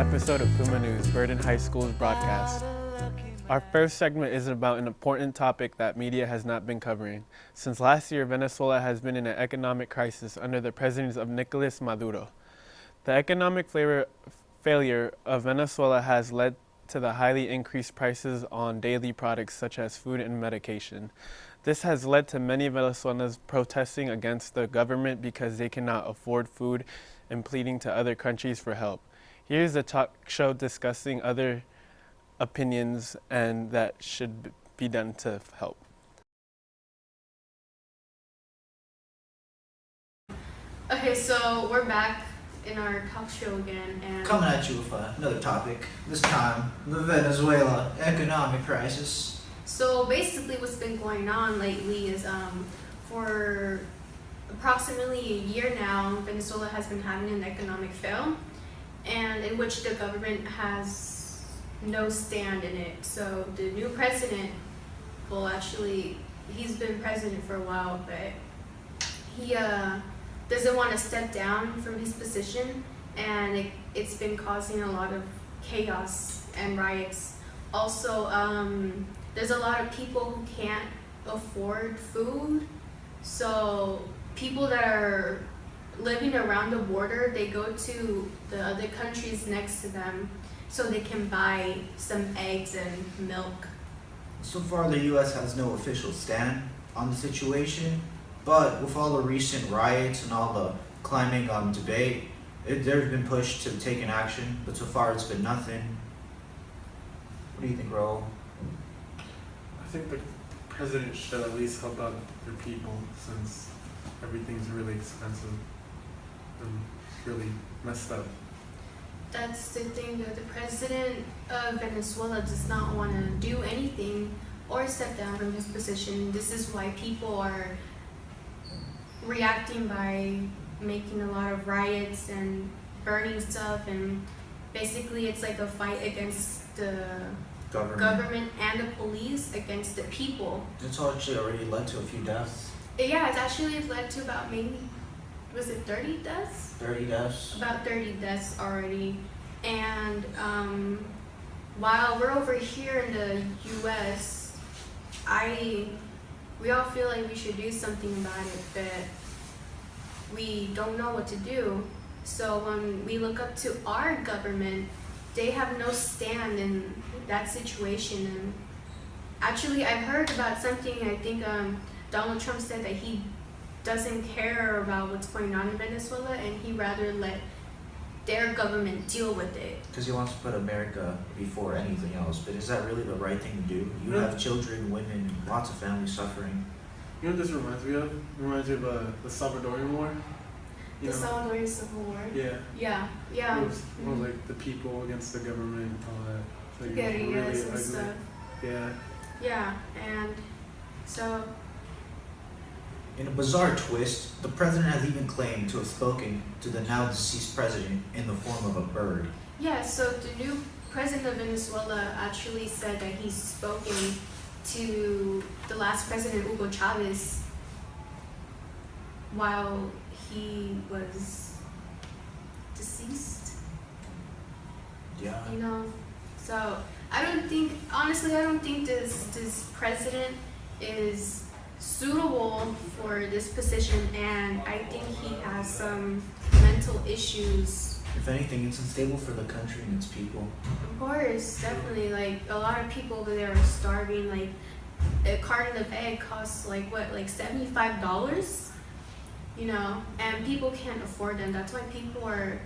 episode of PumaNews, Burton High School's broadcast. Our first segment is about an important topic that media has not been covering. Since last year, Venezuela has been in an economic crisis under the presidency of Nicolas Maduro. The economic failure of Venezuela has led to the highly increased prices on daily products such as food and medication. This has led to many Venezuelans protesting against the government because they cannot afford food and pleading to other countries for help. Here's a talk show discussing other opinions and that should be done to help. Okay, so we're back in our talk show again, and coming at you with another topic. This time, the Venezuela economic crisis. So basically what's been going on lately is for approximately a year now, Venezuela has been having an economic fail, and in which the government has no stand in it. So the new president, well, actually he's been president for a while, but he doesn't want to step down from his position, and it's been causing a lot of chaos and riots. Also, there's a lot of people who can't afford food, so people that are living around the border, they go to the other countries next to them so they can buy some eggs and milk. So far, the U.S. has no official stand on the situation, but with all the recent riots and all the climbing debate, there's been pushed to take an action, but so far it's been nothing. What do you think, Raul? I think the president should at least help out their people, since everything's really expensive and really messed up. That's the thing, that the president of Venezuela does not want to do anything or step down from his position. This is why people are reacting by making a lot of riots and burning stuff, and basically it's like a fight against the government and the police against the people. It's actually already led to a few deaths. Yeah, it's actually led to about maybe, was it 30 deaths? 30 deaths. About 30 deaths already. And while we're over here in the US, we all feel like we should do something about it, but we don't know what to do. So when we look up to our government, they have no stand in that situation. And actually, I've heard about something, I think Donald Trump said that he doesn't care about what's going on in Venezuela, and he rather let their government deal with it. Because he wants to put America before anything else. But is that really the right thing to do? You have children, women, lots of families suffering. You know what this reminds me of? It reminds me of the Salvadorian War. The Salvadorian Civil War? Yeah. Yeah. It was like the people against the government, all that. So Guerrillas and stuff. Yeah. Yeah, and so... In a bizarre twist, the president has even claimed to have spoken to the now deceased president in the form of a bird. Yeah, so the new president of Venezuela actually said that he's spoken to the last president, Hugo Chavez, while he was deceased. Yeah. You know, so honestly, I don't think this president is suitable for this position, and I think he has some mental issues. If anything, it's unstable for the country and its people. Of course, definitely. Like, a lot of people over there are starving. Like, a carton of egg costs like $75, you know, and people can't afford them. That's why people are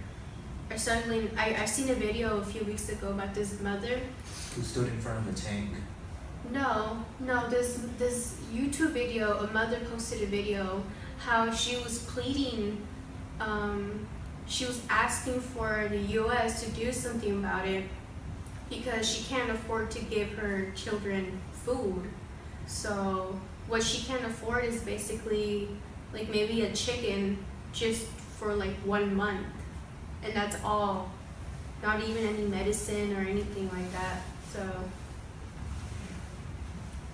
struggling. I've seen a video a few weeks ago about this mother who stood in front of a tank. No, this YouTube video, a mother posted a video how she was pleading, she was asking for the US to do something about it because she can't afford to give her children food. So what she can't afford is basically like maybe a chicken just for like 1 month, and that's all, not even any medicine or anything like that. So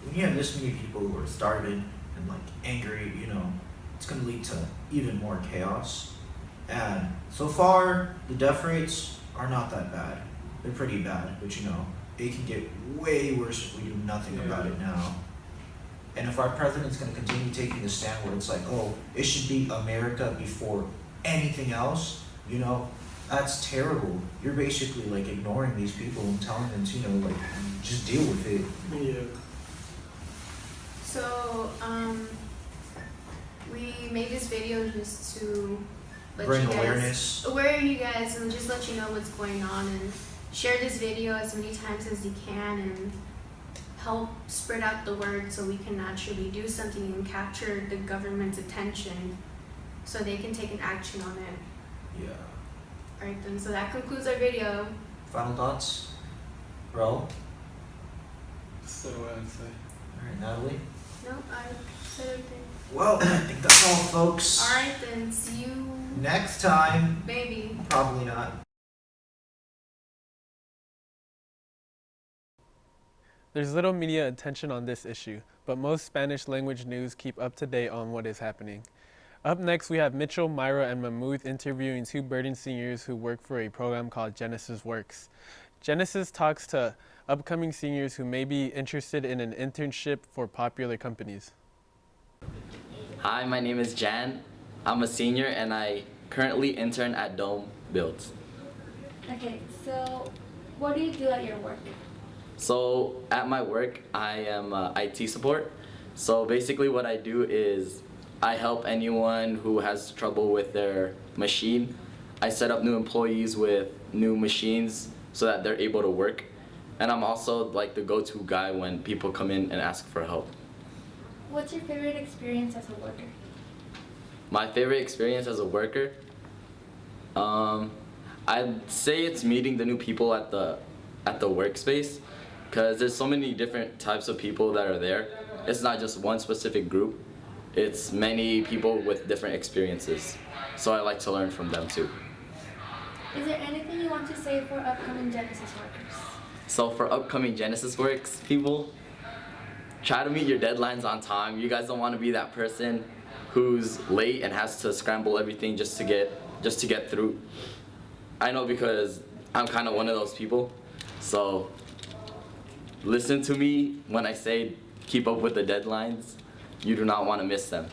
when you have this many people who are starving and like angry, you know, it's going to lead to even more chaos. And so far, the death rates are not that bad. They're pretty bad, but you know, it can get way worse if we do nothing about it now. And if our president's going to continue taking the stand where it's like, oh, it should be America before anything else, you know, that's terrible. You're basically like ignoring these people and telling them to, you know, like, just deal with it. Yeah. So, we made this video just to let Bring you guys awareness. aware you guys and just let you know what's going on, and share this video as many times as you can and help spread out the word so we can actually do something and capture the government's attention so they can take an action on it. Yeah. Alright then, so that concludes our video. Final thoughts? Bro? So what I'd say. Alright, Natalie? No, I said everything. Well, I think that's all, folks. Alright then, see you Next time. maybe. Probably not. There's little media attention on this issue, but most Spanish language news keep up to date on what is happening. Up next, we have Mitchell, Myra, and Mahmoud interviewing two Burton seniors who work for a program called Genesys Works. Genesys talks to upcoming seniors who may be interested in an internship for popular companies. Hi, my name is Jan. I'm a senior and I currently intern at Dome Builds. Okay, so what do you do at your work? So at my work, I am IT support. So basically what I do is I help anyone who has trouble with their machine. I set up new employees with new machines so that they're able to work. And I'm also like the go-to guy when people come in and ask for help. What's your favorite experience as a worker? My favorite experience as a worker? I'd say it's meeting the new people at the workspace, because there's so many different types of people that are there. It's not just one specific group. It's many people with different experiences. So I like to learn from them too. Is there anything you want to say for upcoming Genesys workers? So for upcoming Genesys Works people, try to meet your deadlines on time. You guys don't want to be that person who's late and has to scramble everything just to get through. I know because I'm kind of one of those people. So listen to me when I say keep up with the deadlines. You do not want to miss them.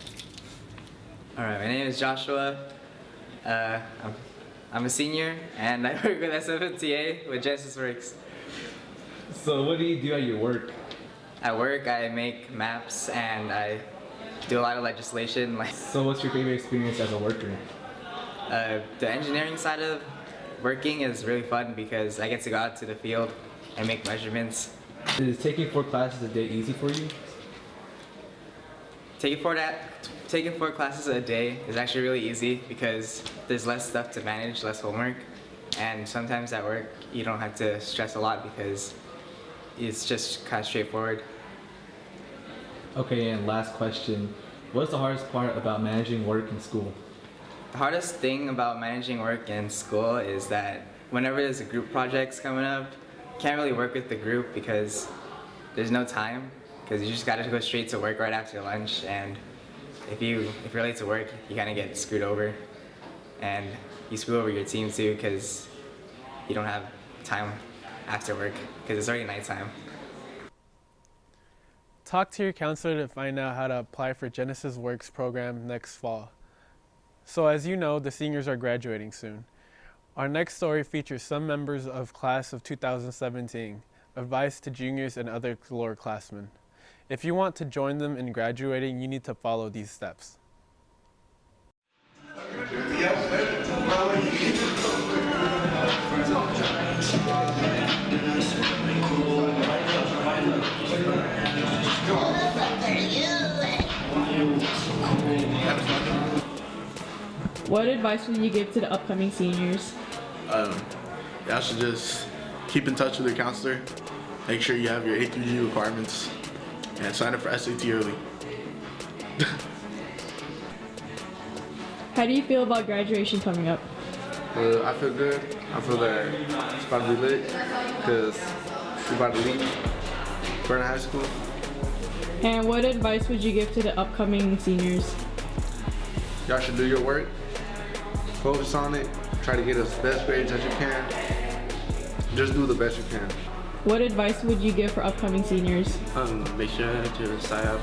All right, my name is Joshua. I'm a senior and I work with SFMTA with Genesys Works. So what do you do at your work? At work, I make maps and I do a lot of legislation. So what's your favorite experience as a worker? The engineering side of working is really fun because I get to go out to the field and make measurements. Is taking 4 classes a day easy for you? Taking 4 classes a day is actually really easy because there's less stuff to manage, less homework, and sometimes at work you don't have to stress a lot because it's just kind of straightforward. Okay, and last question. What's the hardest part about managing work and school? The hardest thing about managing work and school is that whenever there's a group projects coming up, you can't really work with the group because there's no time, because you just got to go straight to work right after lunch, and if you're late to work, you kind of get screwed over, and you screw over your team too because you don't have time after work because it's already nighttime. Talk to your counselor to find out how to apply for Genesys Works program next fall. So as you know, the seniors are graduating soon. Our next story features some members of class of 2017, advice to juniors and other lowerclassmen. If you want to join them in graduating, you need to follow these steps. What advice would you give to the upcoming seniors? Y'all should just keep in touch with your counselor. Make sure you have your A through G requirements and sign up for SAT early. How do you feel about graduation coming up? I feel good. I feel that it's about to be lit because we're about to leave Burton High School. And what advice would you give to the upcoming seniors? Y'all should do your work, focus on it, try to get as best grades as you can. Just do the best you can. What advice would you give for upcoming seniors? Make sure to sign up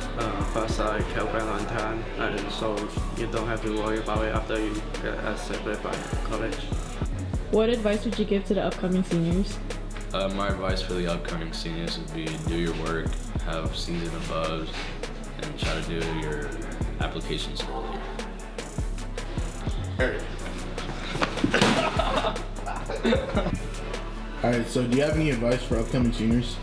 first Pell Grant on time, and so you don't have to worry about it after you get accepted by college. What advice would you give to the upcoming seniors? My advice for the upcoming seniors would be do your work, have C's and aboves, and try to do your applications early. Alright, so do you have any advice for upcoming seniors?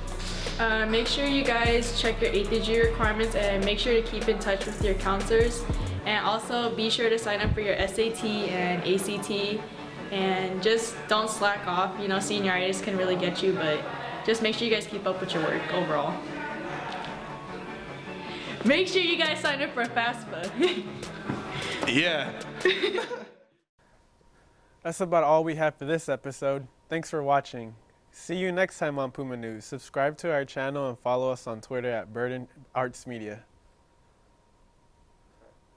Make sure you guys check your A through G requirements and make sure to keep in touch with your counselors. And also be sure to sign up for your SAT and ACT. And just don't slack off. You know, senioritis can really get you, but just make sure you guys keep up with your work overall. Make sure you guys sign up for FAFSA. Yeah. That's about all we have for this episode. Thanks for watching. See you next time on Puma News. Subscribe to our channel and follow us on Twitter at Burton Arts Media.